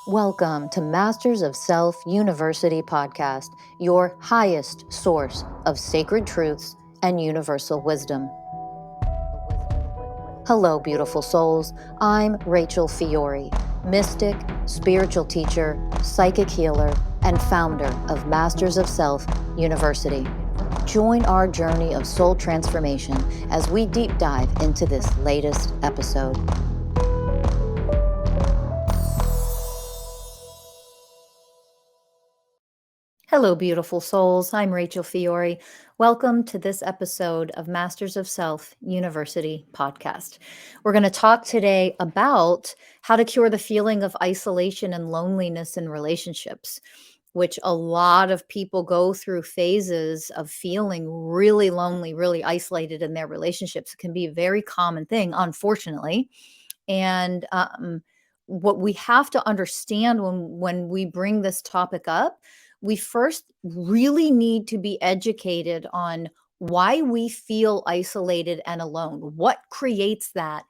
Welcome to Masters of Self University podcast, your highest source of sacred truths and universal wisdom. Hello, beautiful souls. I'm Rachel Fiori, mystic, spiritual teacher, psychic healer, and founder of Masters of Self University. Join our journey of soul transformation as we deep dive into this latest episode. Hello, beautiful souls. I'm Rachel Fiori. Welcome to this episode of Masters of Self University podcast. We're going to talk today about how to cure the feeling of isolation and loneliness in relationships, which a lot of people go through phases of feeling really lonely, really isolated in their relationships. It can be a very common thing, unfortunately. And what we have to understand when we bring this topic up, we first really need to be educated on why we feel isolated and alone. What creates that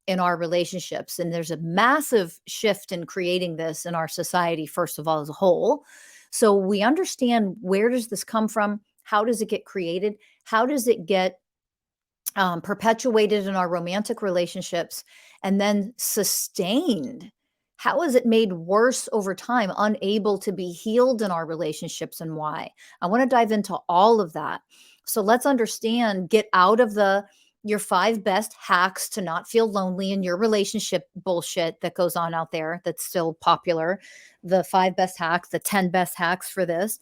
in our relationships? And there's a massive shift in creating this in our society, first of all, as a whole. So we understand, where does this come from? How does it get created? How does it get perpetuated in our romantic relationships and then sustained? How is it made worse over time, unable to be healed in our relationships, and why? I want to dive into all of that. So let's understand, get out of your 5 best hacks to not feel lonely in your relationship bullshit that goes on out there that's still popular. The 5 best hacks, the 10 best hacks for this.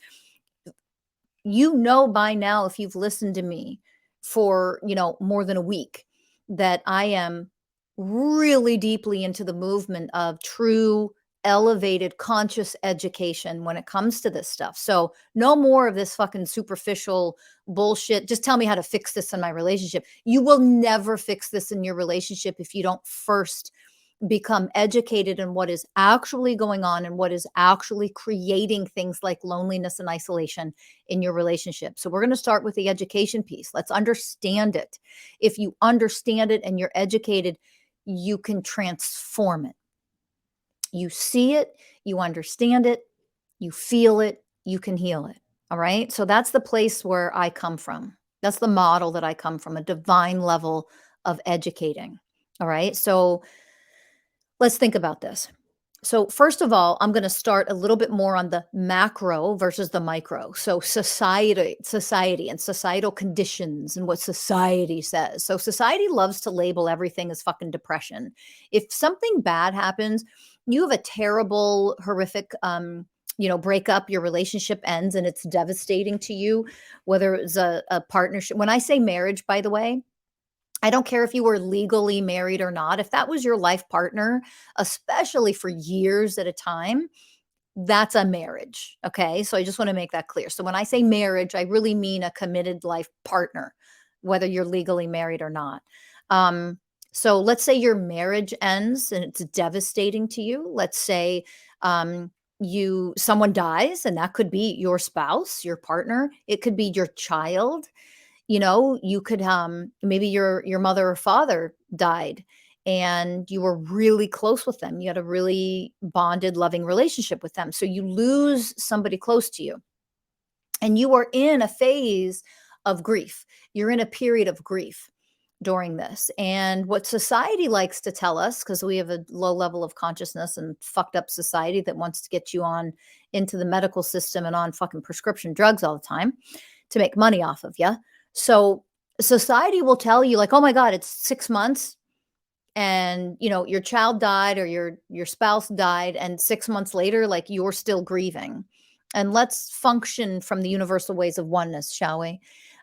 You know by now, if you've listened to me for, more than a week, that I am really deeply into the movement of true elevated conscious education when it comes to this stuff. So no more of this fucking superficial bullshit. Just tell me how to fix this in my relationship. You will never fix this in your relationship if you don't first become educated in what is actually going on and what is actually creating things like loneliness and isolation in your relationship. So we're going to start with the education piece. Let's understand it. If you understand it and you're educated, you can transform it. You see it, you understand it, you feel it, you can heal it. All right. So that's the place where I come from. That's the model that I come from, a divine level of educating. All right. So let's think about this. So first of all, I'm going to start a little bit more on the macro versus the micro. So society and societal conditions and what society says. So society loves to label everything as fucking depression. If something bad happens, you have a terrible, horrific, breakup, your relationship ends and it's devastating to you, whether it's a partnership. When I say marriage, by the way, I don't care if you were legally married or not. If that was your life partner, especially for years at a time, that's a marriage. Okay. So I just want to make that clear. So when I say marriage, I really mean a committed life partner, whether you're legally married or not. So let's say your marriage ends and it's devastating to you. Let's say someone dies, and that could be your spouse, your partner. It could be your child. You could maybe your mother or father died and you were really close with them. You had a really bonded, loving relationship with them. So you lose somebody close to you and you are in a phase of grief. You're in a period of grief during this. And what society likes to tell us, because we have a low level of consciousness and fucked up society that wants to get you on into the medical system and on fucking prescription drugs all the time to make money off of you. So society will tell you, like, oh my God, it's 6 months and your child died or your spouse died, and 6 months later, like, you're still grieving. And let's function from the universal ways of oneness, shall we?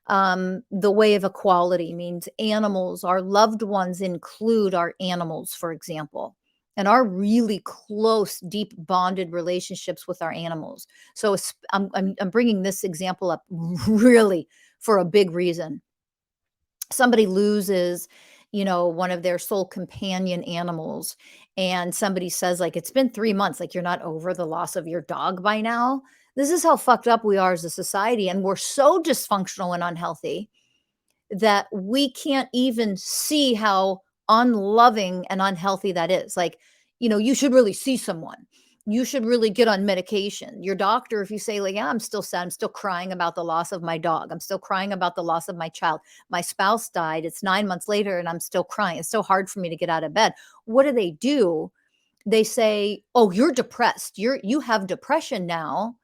The way of equality means animals, our loved ones include our animals, for example, and our really close, deep bonded relationships with our animals. So I'm bringing this example up really for a big reason. Somebody loses, one of their soul companion animals, and somebody says, like, it's been 3 months, like, you're not over the loss of your dog by now. This is how fucked up we are as a society, and we're so dysfunctional and unhealthy that we can't even see how unloving and unhealthy that is. Like, you should really see someone. you should really get on medication. Your doctor, if you say like, yeah, I'm still sad, I'm still crying about the loss of my dog, I'm still crying about the loss of my child, my spouse died, it's 9 months later and I'm still crying, it's so hard for me to get out of bed. What do? They say, oh, you're depressed, you have depression now,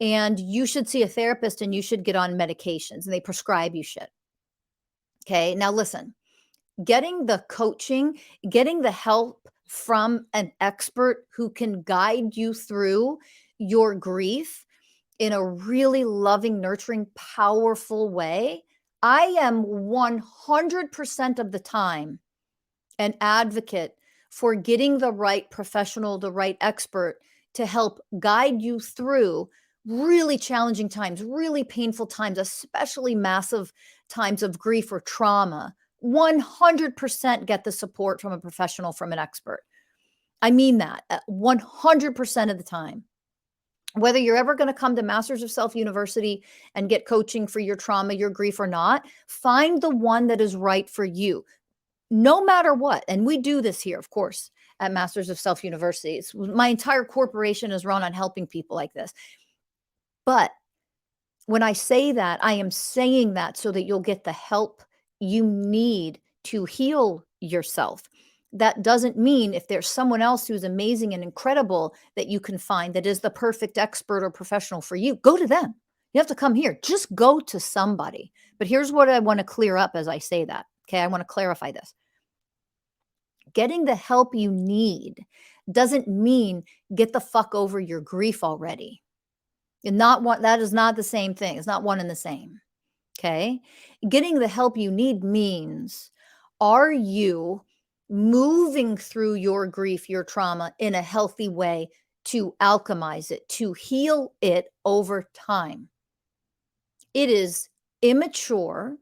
and you should see a therapist and you should get on medications, and they prescribe you shit. Okay, now listen, getting the coaching, getting the help from an expert who can guide you through your grief in a really loving, nurturing, powerful way. I am 100% of the time an advocate for getting the right professional, the right expert to help guide you through really challenging times, really painful times, especially massive times of grief or trauma. 100% get the support from a professional, from an expert. I mean that 100% of the time. Whether you're ever going to come to Masters of Self University and get coaching for your trauma, your grief or not, find the one that is right for you, no matter what. And we do this here, of course, at Masters of Self University. My entire corporation is run on helping people like this. But when I say that, I am saying that so that you'll get the help you need to heal yourself. That doesn't mean if there's someone else who's amazing and incredible that you can find that is the perfect expert or professional for you, go to them. You have to come here. Just go to somebody. But here's what I want to clear up as I say that. Okay, I want to clarify this. Getting the help you need doesn't mean get the fuck over your grief already. And not one, that is not the same thing. It's not one and the same. Okay. Getting the help you need means, are you moving through your grief, your trauma in a healthy way to alchemize it, to heal it over time? It is immature.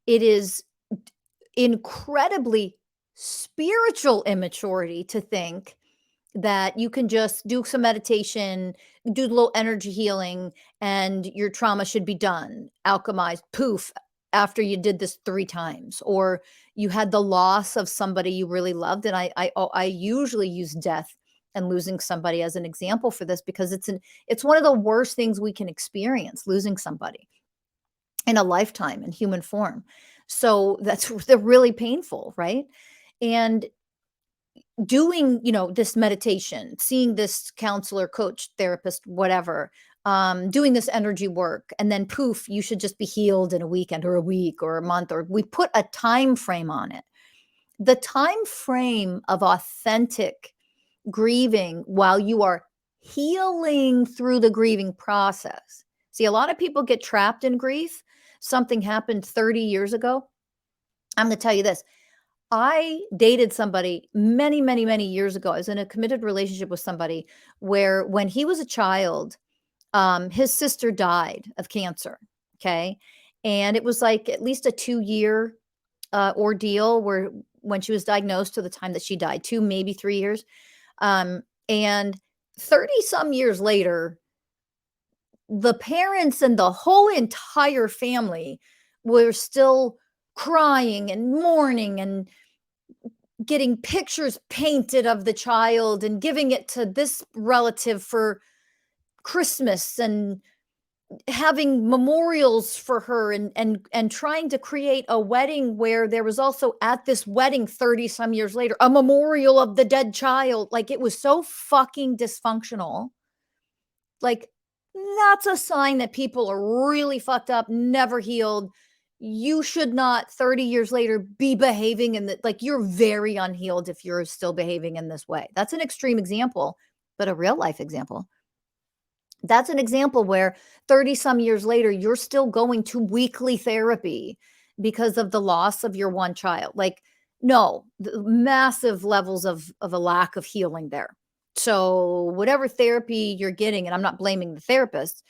It is incredibly spiritual immaturity to think that you can just do some meditation, do a little energy healing, and your trauma should be done, alchemized, poof, after you did this 3 times, or you had the loss of somebody you really loved. And I usually use death and losing somebody as an example for this, because it's one of the worst things we can experience, losing somebody in a lifetime in human form. So they're really painful, right? And doing, this meditation, seeing this counselor, coach, therapist, whatever, doing this energy work, and then poof, you should just be healed in a weekend or a week or a month, or we put a time frame on it. The time frame of authentic grieving while you are healing through the grieving process. See, a lot of people get trapped in grief. Something happened 30 years ago. I'm going to tell you this. I dated somebody many, many, many years ago. I was in a committed relationship with somebody where when he was a child, his sister died of cancer. Okay. And it was like at least a 2-year ordeal where when she was diagnosed to the time that she died, 2, maybe 3 years. And 30 some years later, the parents and the whole entire family were still crying and mourning and getting pictures painted of the child and giving it to this relative for Christmas and having memorials for her, and trying to create a wedding where there was also at this wedding 30 some years later a memorial of the dead child. Like, it was so fucking dysfunctional. Like, that's a sign that people are really fucked up, never healed. You should not 30 years later be behaving in the, like, you're very unhealed if you're still behaving in this way. That's an extreme example, but a real life example. That's an example where 30 some years later, you're still going to weekly therapy because of the loss of your one child. Like, no, massive levels of a lack of healing there. So whatever therapy you're getting, and I'm not blaming the therapist,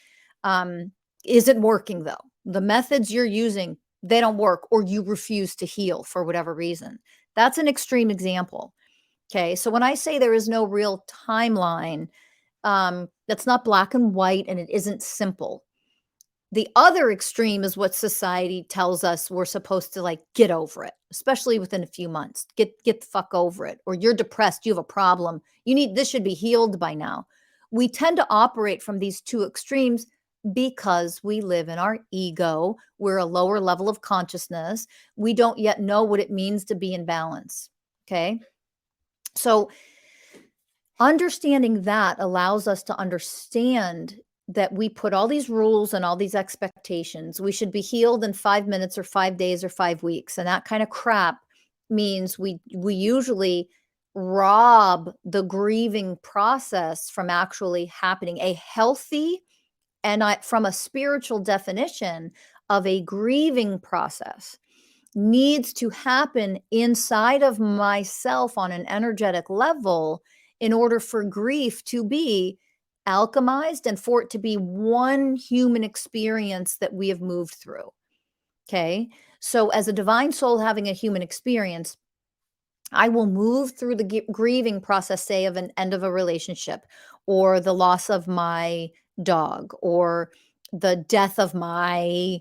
isn't working though. The methods you're using, they don't work, or you refuse to heal for whatever reason. That's an extreme example. Okay. So when I say there is no real timeline, that's not black and white, and it isn't simple. The other extreme is what society tells us we're supposed to like get over it, especially within a few months. Get the fuck over it. Or you're depressed, you have a problem. This should be healed by now. We tend to operate from these two extremes because we live in our ego. We're a lower level of consciousness. We don't yet know what it means to be in balance. Okay? So understanding that allows us to understand that we put all these rules and all these expectations. We should be healed in 5 minutes or 5 days or 5 weeks. And that kind of crap means we usually rob the grieving process from actually happening. A healthy, and from a spiritual definition of a grieving process, needs to happen inside of myself on an energetic level in order for grief to be alchemized and for it to be one human experience that we have moved through. Okay. So, as a divine soul having a human experience, I will move through the grieving process, say, of an end of a relationship, or the loss of my dog, or the death of my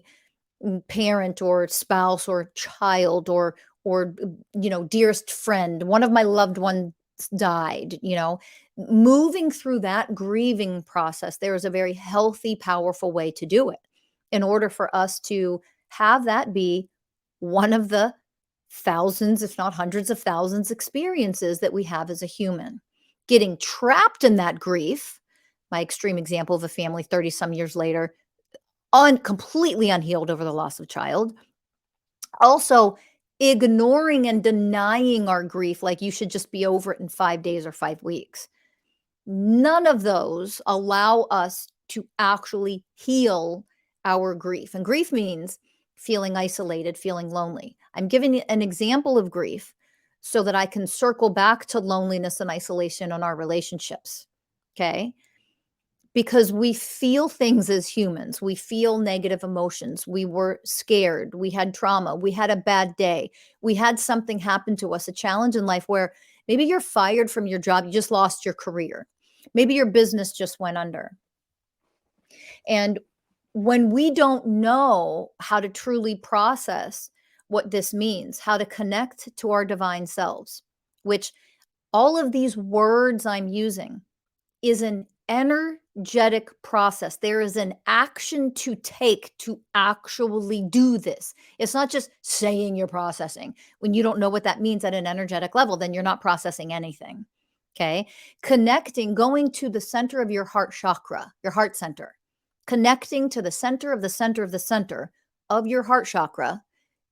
parent or spouse or child, or dearest friend, one of my loved ones died. Moving through that grieving process, there is a very healthy, powerful way to do it in order for us to have that be one of the thousands, if not hundreds of thousands, experiences that we have as a human. Getting trapped in that grief, my extreme example of a family 30 some years later, completely unhealed over the loss of a child. Also, ignoring and denying our grief, like you should just be over it in 5 days or 5 weeks. None of those allow us to actually heal our grief. And grief means feeling isolated, feeling lonely. I'm giving an example of grief so that I can circle back to loneliness and isolation in our relationships. Okay. Because we feel things as humans. We feel negative emotions. We were scared. We had trauma. We had a bad day. We had something happen to us, a challenge in life where maybe you're fired from your job. You just lost your career. Maybe your business just went under. And when we don't know how to truly process what this means, how to connect to our divine selves, which all of these words I'm using is an energetic process. There is an action to take to actually do this. It's not just saying you're processing. When you don't know what that means at an energetic level, then you're not processing anything. Okay. Connecting, going to the center of your heart chakra, your heart center, connecting to the center of the center of the center of your heart chakra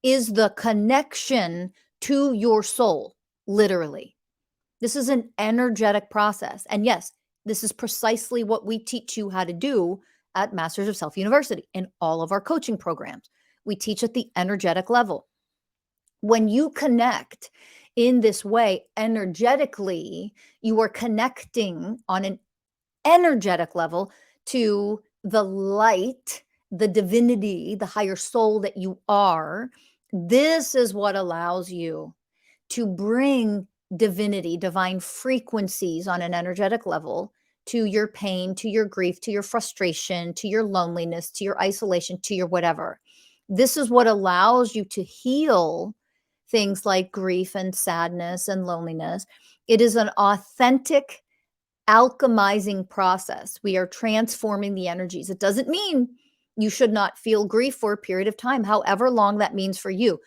is the connection to your soul, literally. This is an energetic process. And yes, this is precisely what we teach you how to do at Masters of Self University in all of our coaching programs. We teach at the energetic level. When you connect in this way energetically, you are connecting on an energetic level to the light, the divinity, the higher soul that you are. This is what allows you to bring divinity, divine frequencies on an energetic level to your pain, to your grief, to your frustration, to your loneliness, to your isolation, to your whatever. This is what allows you to heal things like grief and sadness and loneliness. It is an authentic alchemizing process. We are transforming the energies. It doesn't mean you should not feel grief for a period of time, however long that means for you.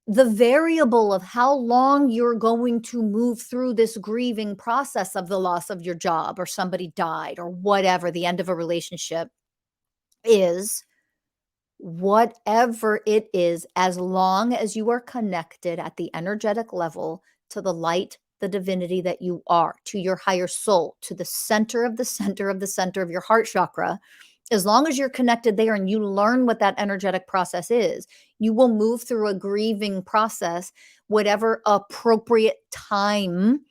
The variable of how long you're going to move through this grieving process of the loss of your job or somebody died or whatever, the end of a relationship, is whatever it is, as long as you are connected at the energetic level to the light, the divinity that you are, to your higher soul, to the center of the center of the center of your heart chakra. As long as you're connected there and you learn what that energetic process is, you will move through a grieving process, whatever appropriate time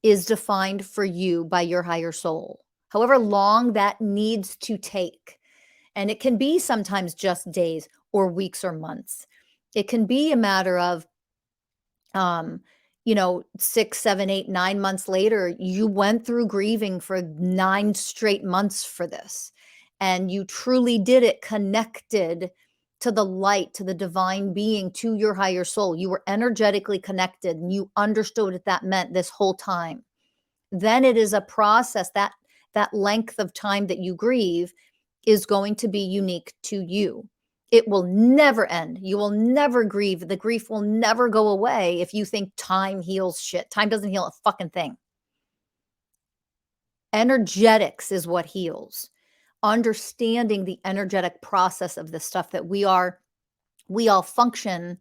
is defined for you by your higher soul, however long that needs to take. And it can be sometimes just days or weeks or months. It can be a matter of 6, 7, 8, 9 months later, you went through grieving for 9 straight months for this. and you truly did it connected to the light, to the divine being, to your higher soul. You were energetically connected and you understood what that meant this whole time. Then it is a process that length of time that you grieve is going to be unique to you. It will never end. You will never grieve. The grief will never go away if you think time heals shit. Time doesn't heal a fucking thing. Energetics is what heals. Understanding the energetic process of the stuff that we all function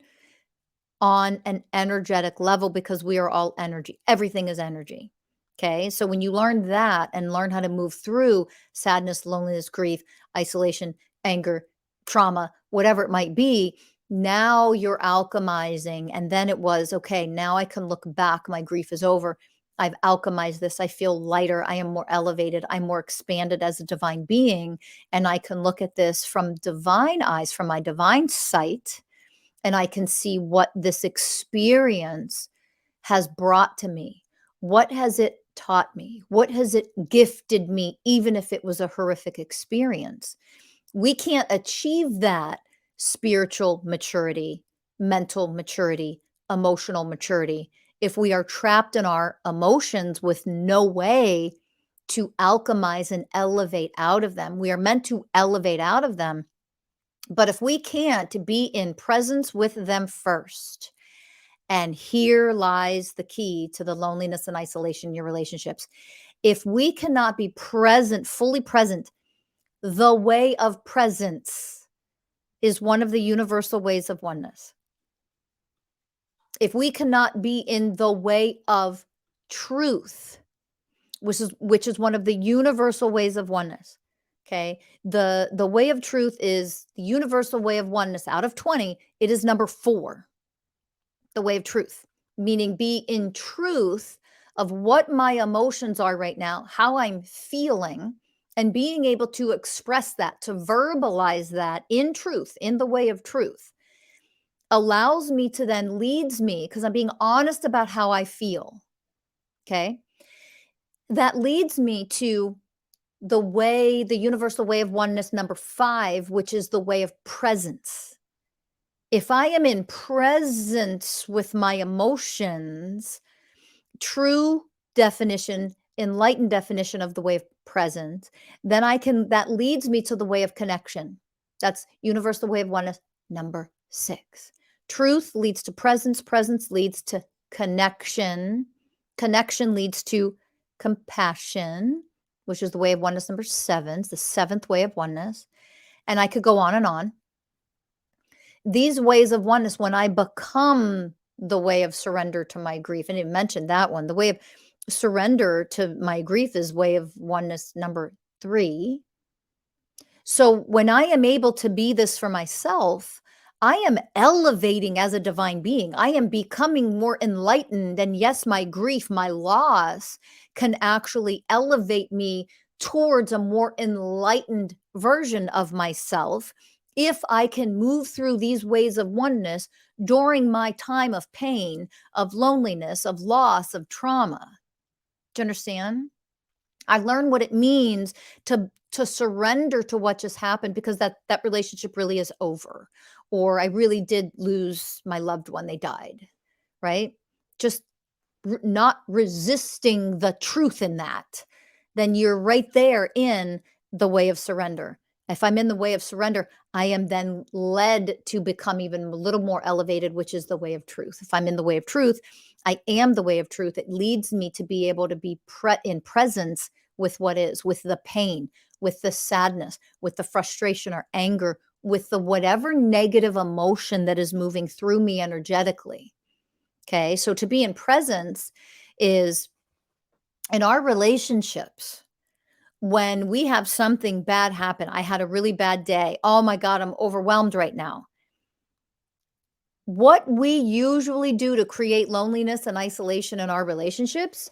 on an energetic level because we are all energy. Everything is energy. Okay. So when you learn that and learn how to move through sadness, loneliness, grief, isolation, anger, trauma, whatever it might be, now you're alchemizing. And then it was, okay, now I can look back. My grief is over. I've alchemized this. I feel lighter. I am more elevated. I'm more expanded as a divine being. And I can look at this from divine eyes, from my divine sight, and I can see what this experience has brought to me. What has it taught me? What has it gifted me, even if it was a horrific experience? We can't achieve that spiritual maturity, mental maturity, emotional maturity if we are trapped in our emotions with no way to alchemize and elevate out of them. We are meant to elevate out of them. But if we can't be in presence with them first, and here lies the key to the loneliness and isolation in your relationships. If we cannot be present, fully present, the way of presence is one of the universal ways of oneness. If we cannot be in the way of truth, which is one of the universal ways of oneness. Okay. The way of truth is the universal way of oneness. Out of 20, it is number 4, the way of truth, meaning be in truth of what my emotions are right now, how I'm feeling, and being able to express that, to verbalize that in truth, in the way of truth, allows me to then leads me, because I'm being honest about how I feel. Okay. That leads me to the universal way of oneness, number 5, which is the way of presence. If I am in presence with my emotions, true definition, enlightened definition of the way of presence, then that leads me to the way of connection. That's universal way of oneness, number 6. Truth leads to presence. Presence leads to connection. Connection leads to compassion, which is the way of oneness, number 7. It's the 7th way of oneness. And I could go on and on. These ways of oneness, when I become the way of surrender to my grief, and it mentioned that one, the way of surrender to my grief is way of oneness number 3. So when I am able to be this for myself, I am elevating as a divine being. I am becoming more enlightened. And yes, my grief, my loss can actually elevate me towards a more enlightened version of myself if I can move through these ways of oneness during my time of pain, of loneliness, of loss, of trauma. Do you understand? I learned what it means to surrender to what just happened, because that relationship really is over, or I really did lose my loved one, they died, right? Just not resisting the truth in that, then you're right there in the way of surrender. If I'm in the way of surrender, I am then led to become even a little more elevated, which is the way of truth. If I'm in the way of truth, I am the way of truth. It leads me to be able to be in presence with what is, with the pain, with the sadness, with the frustration or anger, with the whatever negative emotion that is moving through me energetically. Okay. So to be in presence is in our relationships. When we have something bad happen, I had a really bad day. Oh my God, I'm overwhelmed right now. What we usually do to create loneliness and isolation in our relationships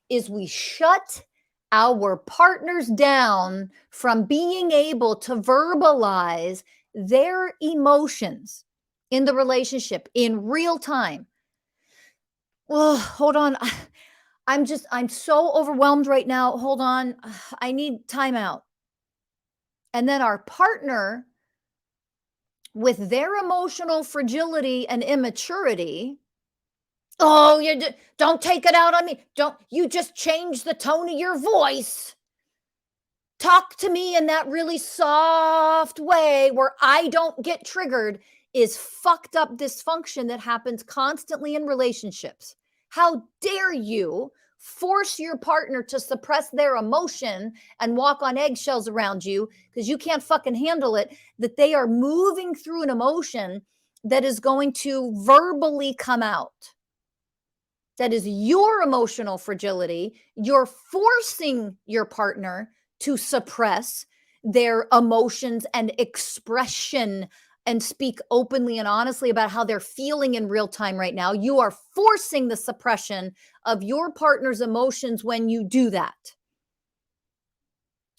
is we shut our partners down from being able to verbalize their emotions in the relationship in real time. Well, hold on. I'm so overwhelmed right now. Hold on. I need time out. And then our partner, with their emotional fragility and immaturity, oh, don't take it out on me. Don't you just change the tone of your voice. Talk to me in that really soft way where I don't get triggered, is fucked up dysfunction that happens constantly in relationships. How dare you force your partner to suppress their emotion and walk on eggshells around you because you can't fucking handle it, that they are moving through an emotion that is going to verbally come out. That is your emotional fragility. You're forcing your partner to suppress their emotions and expression and speak openly and honestly about how they're feeling in real time right now. You are forcing the suppression of your partner's emotions when you do that.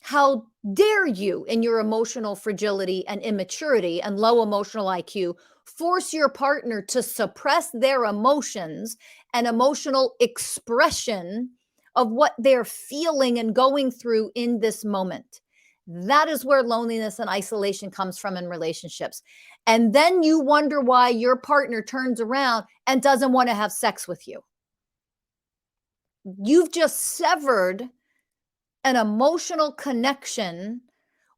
How dare you, in your emotional fragility and immaturity and low emotional IQ, force your partner to suppress their emotions and emotional expression of what they're feeling and going through in this moment? That is where loneliness and isolation comes from in relationships. And then you wonder why your partner turns around and doesn't want to have sex with you. You've just severed an emotional connection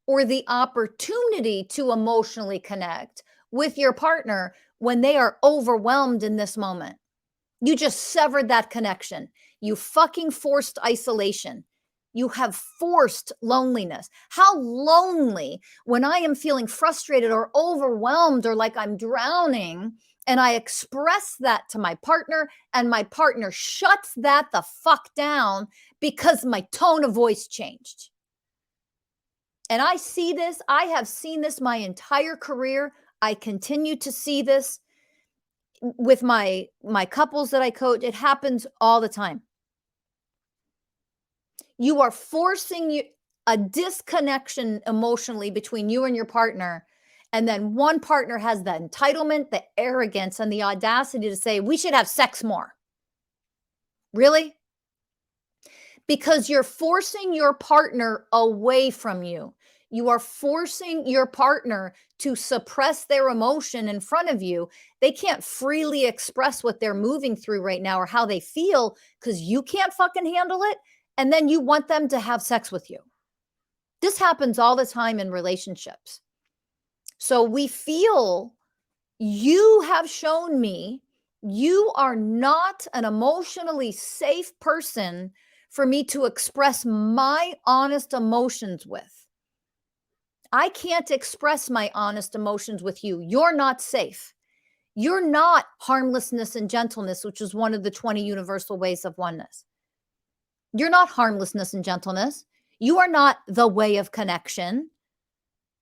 or the opportunity to emotionally connect with your partner when they are overwhelmed in this moment. You just severed that connection. You fucking forced isolation. You have forced loneliness. How lonely when I am feeling frustrated or overwhelmed or like I'm drowning, and I express that to my partner, and my partner shuts that the fuck down because my tone of voice changed. And I see this. I have seen this my entire career. I continue to see this with my couples that I coach. It happens all the time. You are forcing a disconnection emotionally between you and your partner. And then one partner has the entitlement, the arrogance, and the audacity to say, we should have sex more. Really? Because you're forcing your partner away from you. You are forcing your partner to suppress their emotion in front of you. They can't freely express what they're moving through right now or how they feel because you can't fucking handle it. And then you want them to have sex with you. This happens all the time in relationships. So we feel, you have shown me you are not an emotionally safe person for me to express my honest emotions with. I can't express my honest emotions with you. You're not safe. You're not harmlessness and gentleness, which is one of the 20 universal ways of oneness. You're not harmlessness and gentleness. You are not the way of connection.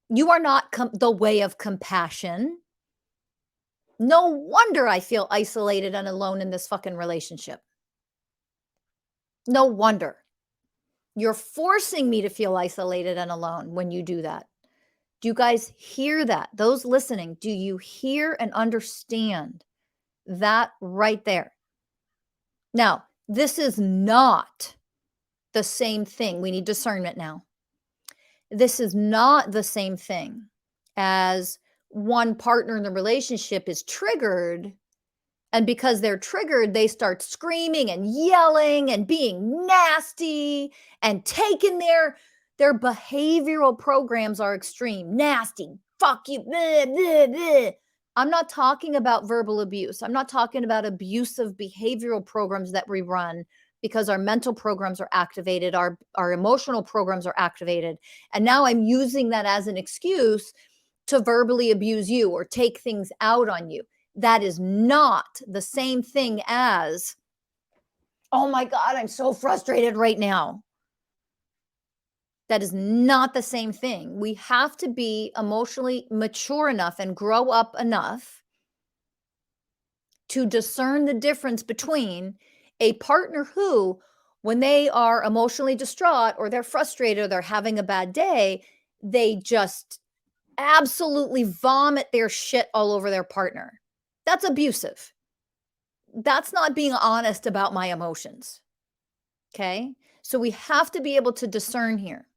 You are not the way of compassion. No wonder I feel isolated and alone in this fucking relationship. No wonder. You're forcing me to feel isolated and alone when you do that. Do you guys hear that? Those listening, do you hear and understand that right there? Now, this is not the same thing. We need discernment now. This is not the same thing as one partner in the relationship is triggered, and because they're triggered, they start screaming and yelling and being nasty and taking their behavioral programs are extreme. Nasty, fuck you, bleh, bleh, bleh. I'm not talking about verbal abuse. I'm not talking about abusive behavioral programs that we run because our mental programs are activated, our emotional programs are activated. And now I'm using that as an excuse to verbally abuse you or take things out on you. That is not the same thing as, oh my God, I'm so frustrated right now. That is not the same thing. We have to be emotionally mature enough and grow up enough to discern the difference between a partner who, when they are emotionally distraught or they're frustrated or they're having a bad day, they just absolutely vomit their shit all over their partner. That's abusive. That's not being honest about my emotions. Okay. So we have to be able to discern here.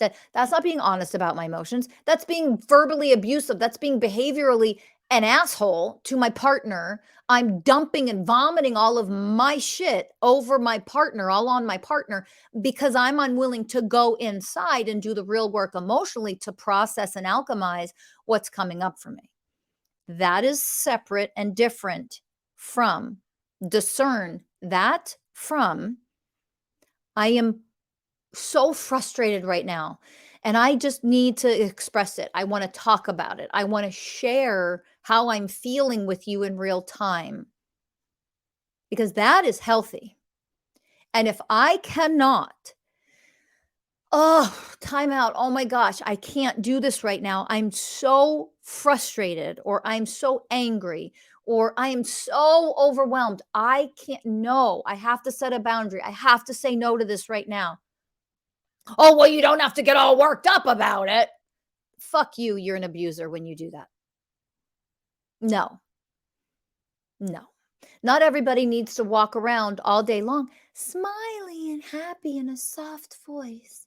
That's not being honest about my emotions. That's being verbally abusive. That's being behaviorally an asshole to my partner. I'm dumping and vomiting all of my shit over my partner, all on my partner, because I'm unwilling to go inside and do the real work emotionally to process and alchemize what's coming up for me. That is separate and different from, discern that from, I am so frustrated right now and I just need to express it. I want to talk about it. I want to share how I'm feeling with you in real time because that is healthy. And if I cannot, oh, time out. Oh my gosh, I can't do this right now. I'm so frustrated or I'm so angry or I am so overwhelmed. I can't, no, I have to set a boundary. I have to say no to this right now. Oh, well, you don't have to get all worked up about it. Fuck you. You're an abuser when you do that. No, no. Not everybody needs to walk around all day long, smiley and happy in a soft voice,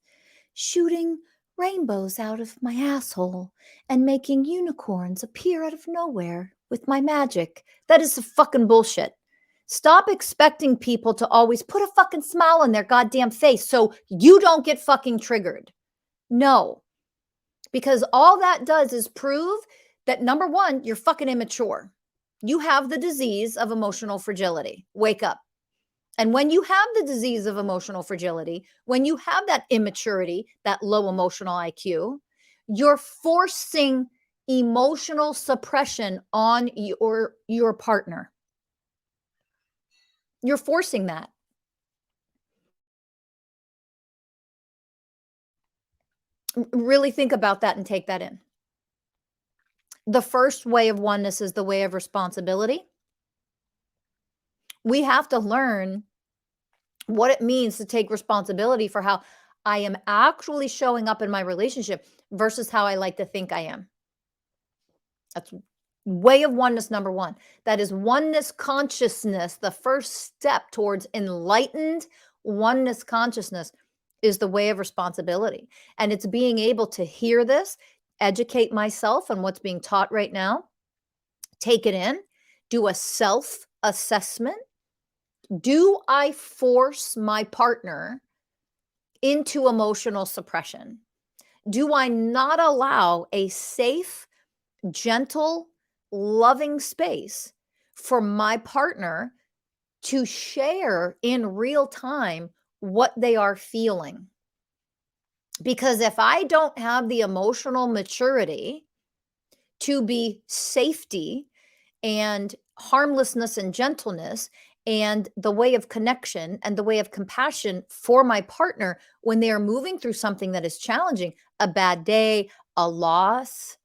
shooting rainbows out of my asshole and making unicorns appear out of nowhere with my magic. That is fucking bullshit. Stop expecting people to always put a fucking smile on their goddamn face so you don't get fucking triggered. No, because all that does is prove that number one, you're fucking immature. You have the disease of emotional fragility. Wake up. And when you have the disease of emotional fragility, when you have that immaturity, that low emotional IQ, you're forcing emotional suppression on your partner. You're forcing that. Really think about that and take that in. The first way of oneness is the way of responsibility. We have to learn what it means to take responsibility for how I am actually showing up in my relationship versus how I like to think I am. That's way of oneness number one. That is oneness consciousness. The first step towards enlightened oneness consciousness is the way of responsibility. And it's being able to hear this, educate myself on what's being taught right now, take it in, do a self assessment. Do I force my partner into emotional suppression? Do I not allow a safe, gentle, loving space for my partner to share in real time what they are feeling? Because if I don't have the emotional maturity to be safety and harmlessness and gentleness and the way of connection and the way of compassion for my partner when they are moving through something that is challenging, a bad day, a loss,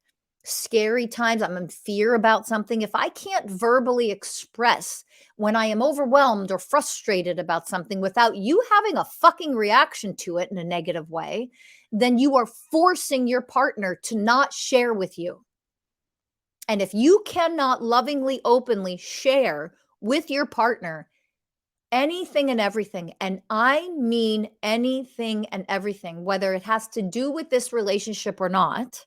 scary times, I'm in fear about something. If I can't verbally express when I am overwhelmed or frustrated about something without you having a fucking reaction to it in a negative way, then you are forcing your partner to not share with you. And if you cannot lovingly, openly share with your partner anything and everything, and I mean anything and everything, whether it has to do with this relationship or not,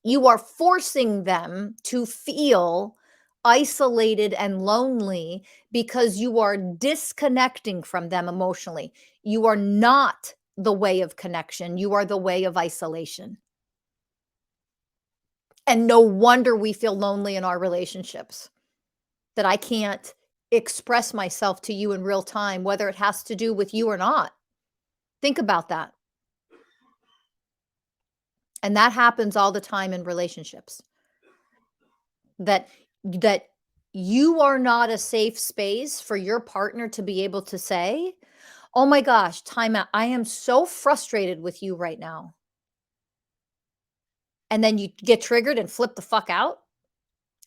you are forcing them to feel isolated and lonely because you are disconnecting from them emotionally. You are not the way of connection. You are the way of isolation. And no wonder we feel lonely in our relationships, that I can't express myself to you in real time, whether it has to do with you or not. Think about that. And that happens all the time in relationships. That you are not a safe space for your partner to be able to say, "Oh my gosh, time out. I am so frustrated with you right now." And then you get triggered and flip the fuck out.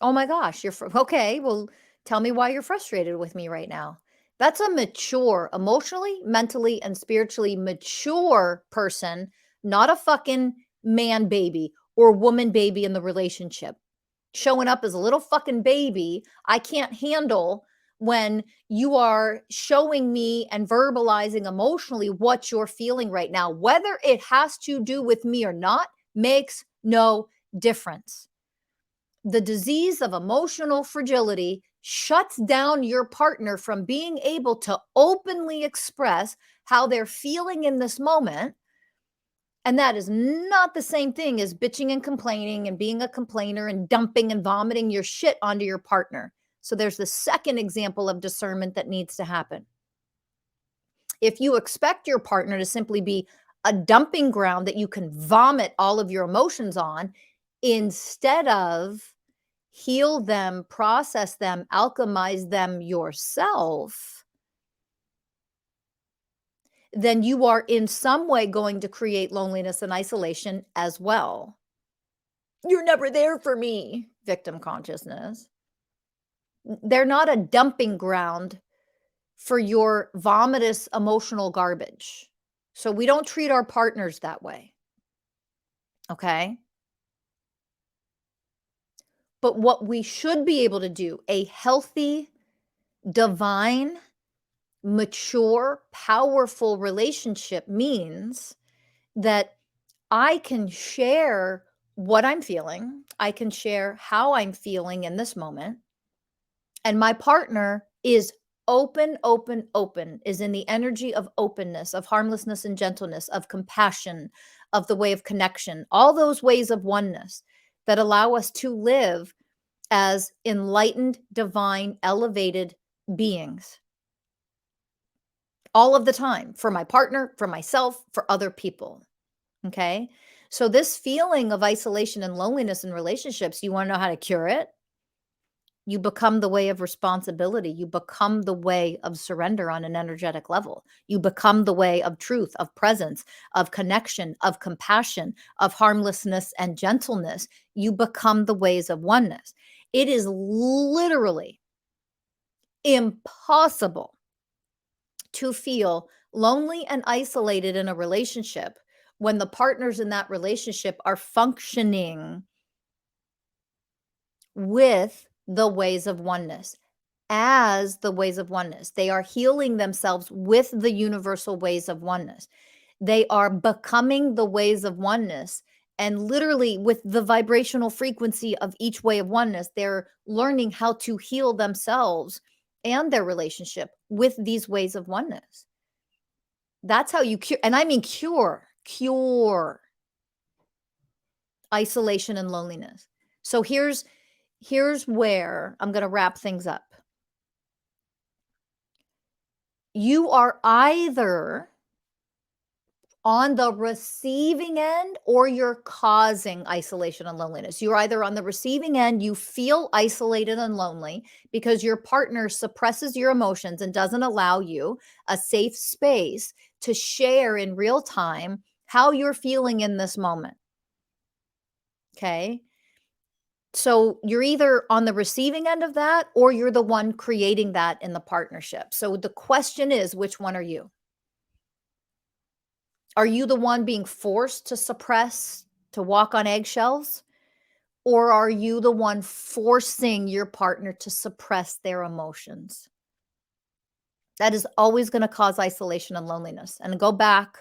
Oh my gosh, okay, well, tell me why you're frustrated with me right now. That's a mature, emotionally, mentally, and spiritually mature person, not a fucking man baby or woman baby in the relationship. Showing up as a little fucking baby. I can't handle when you are showing me and verbalizing emotionally what you're feeling right now. Whether it has to do with me or not makes no difference. The disease of emotional fragility shuts down your partner from being able to openly express how they're feeling in this moment. And that is not the same thing as bitching and complaining and being a complainer and dumping and vomiting your shit onto your partner. So there's the second example of discernment that needs to happen. If you expect your partner to simply be a dumping ground that you can vomit all of your emotions on, instead of heal them, process them, alchemize them yourself, then you are in some way going to create loneliness and isolation as well. You're never there for me, victim consciousness. They're not a dumping ground for your vomitous emotional garbage. So we don't treat our partners that way. Okay. But what we should be able to do, a healthy, divine, mature, powerful relationship means that I can share what I'm feeling. I can share how I'm feeling in this moment. And my partner is open, is in the energy of openness, of harmlessness and gentleness, of compassion, of the way of connection, all those ways of oneness that allow us to live as enlightened, divine, elevated beings all of the time, for my partner, for myself, for other people. Okay. So, this feeling of isolation and loneliness in relationships, you want to know how to cure it? You become the way of responsibility. You become the way of surrender on an energetic level. You become the way of truth, of presence, of connection, of compassion, of harmlessness and gentleness. You become the ways of oneness. It is literally impossible to feel lonely and isolated in a relationship when the partners in that relationship are functioning with the ways of oneness, as the ways of oneness. They are healing themselves with the universal ways of oneness. They are becoming the ways of oneness. And literally, with the vibrational frequency of each way of oneness, they're learning how to heal themselves and their relationship with these ways of oneness. That's how you cure, and I mean cure isolation and loneliness. So here's where I'm going to wrap things up. You are either on the receiving end or you're causing isolation and loneliness. You're either on the receiving end, you feel isolated and lonely because your partner suppresses your emotions and doesn't allow you a safe space to share in real time how you're feeling in this moment. Okay. So you're either on the receiving end of that or you're the one creating that in the partnership. So the question is, which one are you? Are you the one being forced to suppress, to walk on eggshells? Or are you the one forcing your partner to suppress their emotions? That is always going to cause isolation and loneliness. And go back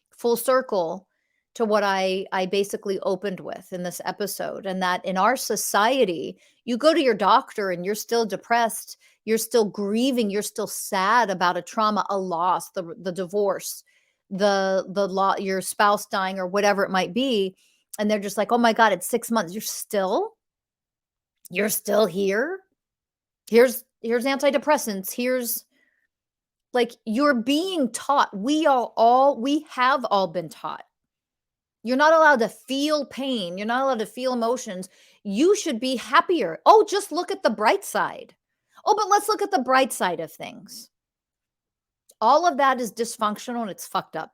full circle to what I basically opened with in this episode, and that in our society, you go to your doctor and you're still depressed, you're still grieving, you're still sad about a trauma, a loss, the divorce, the your spouse dying or whatever it might be, and they're just like, "Oh my god, it's 6 months. You're still here? Here's antidepressants. Here's like you're being taught. We have all been taught. You're not allowed to feel pain. You're not allowed to feel emotions. You should be happier. Oh, just look at the bright side. Oh, but let's look at the bright side of things. All of that is dysfunctional and it's fucked up.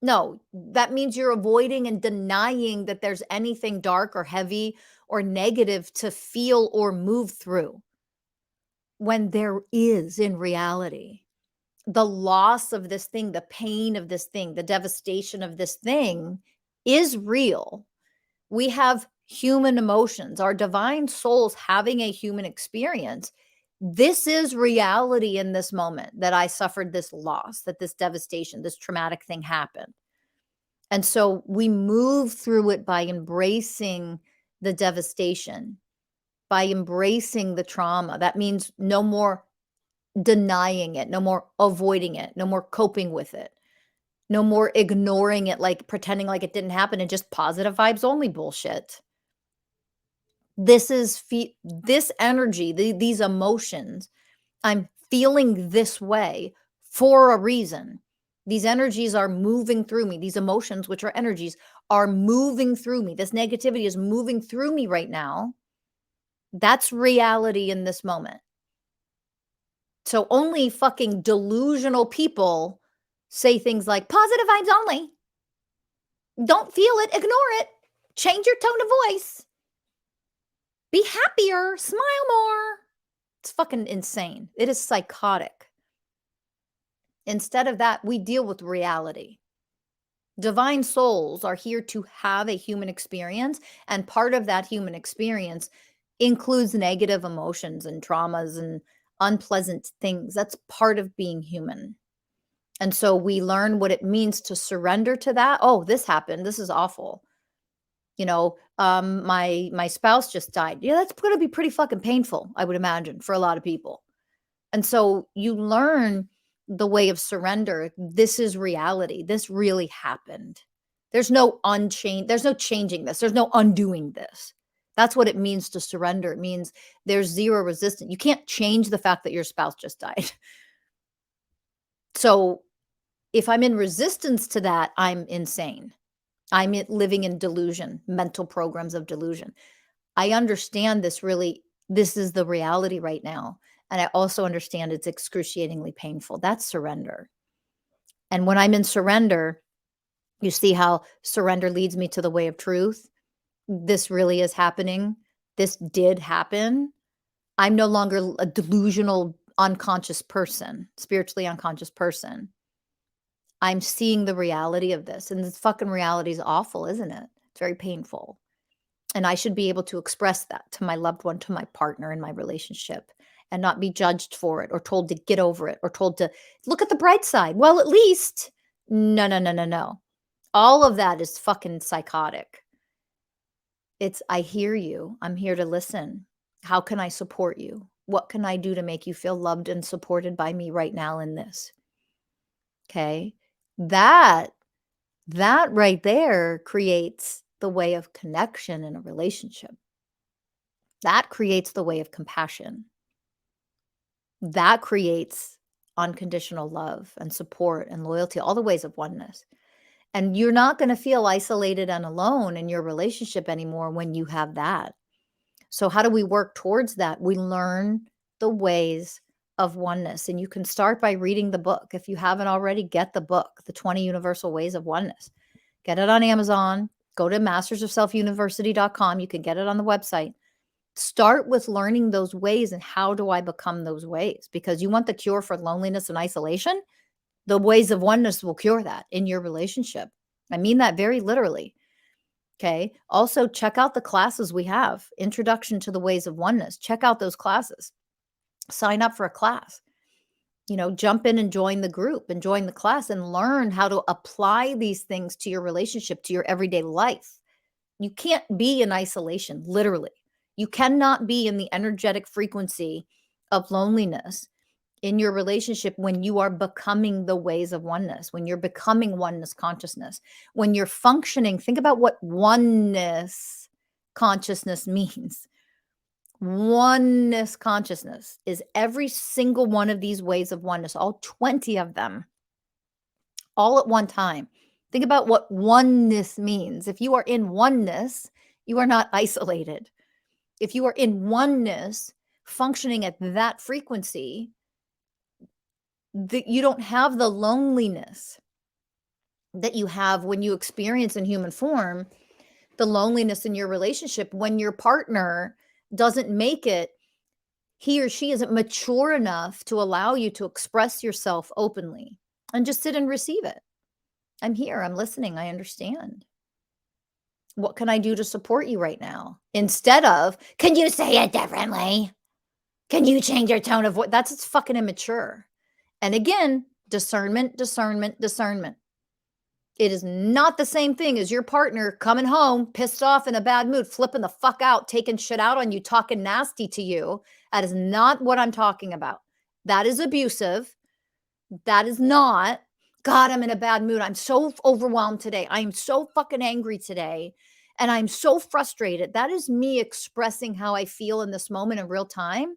No, that means you're avoiding and denying that there's anything dark or heavy or negative to feel or move through, when there is in reality. The loss of this thing, the pain of this thing, the devastation of this thing is real. We have human emotions. Our divine souls having a human experience This is reality in this moment, that I suffered this loss, that this devastation, this traumatic thing happened. And so we move through it by embracing the devastation, by embracing the trauma. That means no more denying it, no more avoiding it, no more coping with it, no more ignoring it, like pretending like it didn't happen and just positive vibes only bullshit. This is this energy, these emotions. I'm feeling this way for a reason. These energies are moving through me. These emotions, which are energies, are moving through me. This negativity is moving through me right now. That's reality in this moment. So only fucking delusional people say things like positive vibes only. Don't feel it, ignore it. Change your tone of voice. Be happier, smile more. It's fucking insane. It is psychotic. Instead of that, we deal with reality. Divine souls are here to have a human experience, and part of that human experience includes negative emotions and traumas and unpleasant things. That's part of being human. And so we learn what it means to surrender to that. Oh, this happened. This is awful. My spouse just died. Yeah, that's going to be pretty fucking painful, I would imagine, for a lot of people. And so you learn the way of surrender. This is reality. This really happened. There's no there's no changing this. There's no undoing this. That's what it means to surrender. It means there's zero resistance. You can't change the fact that your spouse just died. So if I'm in resistance to that, I'm insane. I'm living in delusion, mental programs of delusion. I understand this is the reality right now. And I also understand it's excruciatingly painful. That's surrender. And when I'm in surrender, you see how surrender leads me to the way of truth. This really is happening. This did happen. I'm no longer a delusional, unconscious person, spiritually unconscious person. I'm seeing the reality of this. And this fucking reality is awful, isn't it? It's very painful. And I should be able to express that to my loved one, to my partner in my relationship, and not be judged for it or told to get over it or told to look at the bright side. Well, at least, no, no, no, no, no. All of that is fucking psychotic. It's, I hear you. I'm here to listen. How can I support you? What can I do to make you feel loved and supported by me right now in this? Okay. That right there creates the way of connection in a relationship. That creates the way of compassion. That creates unconditional love and support and loyalty, all the ways of oneness. And you're not going to feel isolated and alone in your relationship anymore when you have that. So how do we work towards that? We learn the ways of oneness. And you can start by reading the book. If you haven't already, get the book, The 20 Universal Ways of Oneness. Get it on Amazon. Go to mastersofselfuniversity.com. You can get it on the website. Start with learning those ways and how do I become those ways? Because you want the cure for loneliness and isolation. The ways of oneness will cure that in your relationship. I mean that very literally. Okay. Also, check out the classes we have. Introduction to the Ways of Oneness. Check out those classes. Sign up for a class. Jump in and join the group and join the class and learn how to apply these things to your relationship, to your everyday life. You can't be in isolation, literally. You cannot be in the energetic frequency of loneliness in your relationship when you are becoming the ways of oneness, when you're becoming oneness consciousness, when you're functioning. Think about what oneness consciousness means. Oneness consciousness is every single one of these ways of oneness, all 20 of them, all at one time. Think about what oneness means. If you are in oneness, you are not isolated. If you are in oneness, functioning at that frequency, you don't have the loneliness that you have when you experience in human form, the loneliness in your relationship when your partner doesn't make it, he or she isn't mature enough to allow you to express yourself openly and just sit and receive it. I'm here, I'm listening, I understand. What can I do to support you right now? Instead of, can you say it differently? Can you change your tone of voice? That's it's fucking immature. And again, discernment, discernment, discernment. It is not the same thing as your partner coming home pissed off in a bad mood, flipping the fuck out, taking shit out on you, talking nasty to you. That is not what I'm talking about. That is abusive. That is not, God, I'm in a bad mood. I'm so overwhelmed today. I'm so fucking angry today. And I'm so frustrated. That is me expressing how I feel in this moment in real time.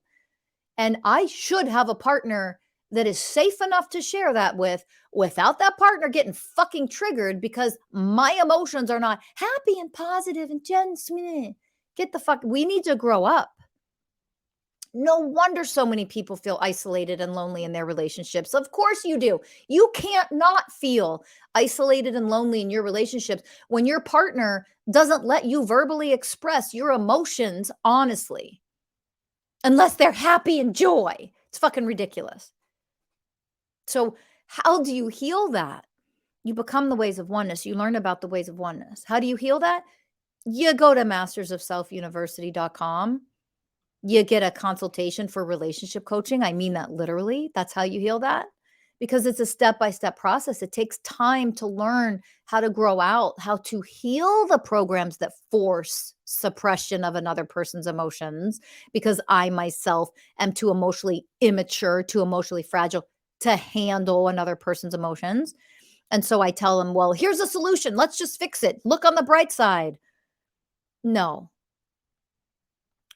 And I should have a partner that is safe enough to share that with without that partner getting fucking triggered because my emotions are not happy and positive and just get the fuck. We need to grow up. No wonder so many people feel isolated and lonely in their relationships. Of course you do. You can't not feel isolated and lonely in your relationships when your partner doesn't let you verbally express your emotions honestly, unless they're happy and joy. It's fucking ridiculous. So, how do you heal that? You become the ways of oneness. You learn about the ways of oneness. How do you heal that? You go to mastersofselfuniversity.com. You get a consultation for relationship coaching. I mean that literally. That's how you heal that because it's a step-by-step process. It takes time to learn how to grow out, how to heal the programs that force suppression of another person's emotions because I myself am too emotionally immature, too emotionally fragile to handle another person's emotions. And so I tell them, well, here's a solution. Let's just fix it. Look on the bright side. No,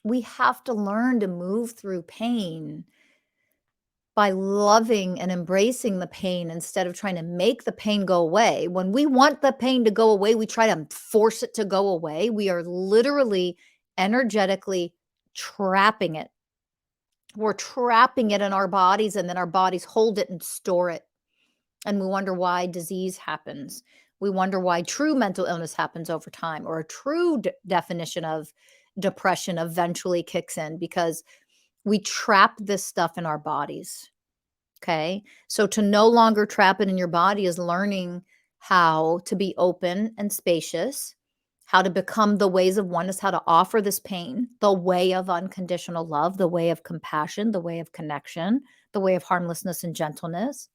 we have to learn to move through pain by loving and embracing the pain instead of trying to make the pain go away. When we want the pain to go away, we try to force it to go away. We are literally energetically trapping it. We're trapping it in our bodies, and then our bodies hold it and store it. And we wonder why disease happens. We wonder why true mental illness happens over time, or a true definition of depression eventually kicks in because we trap this stuff in our bodies. Okay. So to no longer trap it in your body is learning how to be open and spacious, how to become the ways of oneness, how to offer this pain, the way of unconditional love, the way of compassion, the way of connection, the way of harmlessness and gentleness.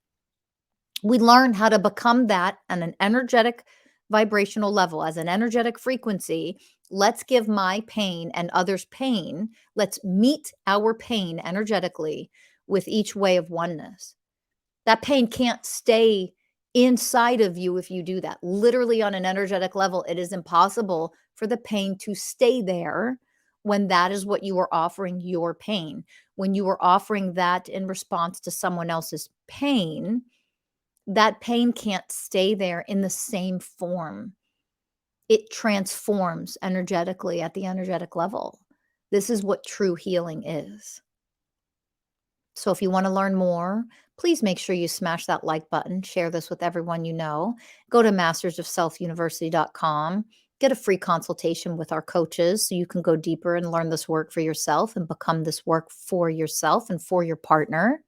We learn how to become that on an energetic vibrational level, as an energetic frequency. Let's give my pain and others' pain. Let's meet our pain energetically with each way of oneness. That pain can't stay inside of you if you do that. Literally, on an energetic level, it is impossible for the pain to stay there when that is what you are offering your pain. When you are offering that in response to someone else's pain, that pain can't stay there in the same form. It transforms energetically at the energetic level. This is what true healing is. So if you want to learn more, please make sure you smash that like button, share this with everyone you know. Go to mastersofselfuniversity.com, get a free consultation with our coaches so you can go deeper and learn this work for yourself and become this work for yourself and for your partner.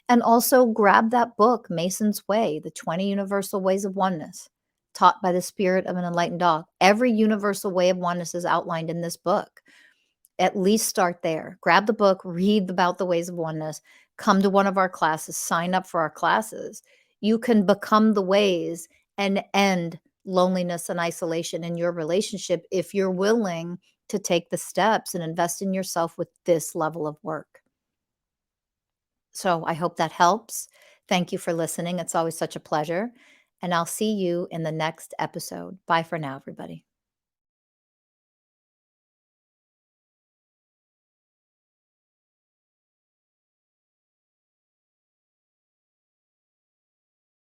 And also grab that book, Mason's Way, The 20 Universal Ways of Oneness, taught by the spirit of an enlightened dog. Every universal way of oneness is outlined in this book. At least start there. Grab the book, read about the ways of oneness, come to one of our classes, sign up for our classes. You can become the ways and end loneliness and isolation in your relationship if you're willing to take the steps and invest in yourself with this level of work. So I hope that helps. Thank you for listening. It's always such a pleasure. And I'll see you in the next episode. Bye for now, everybody.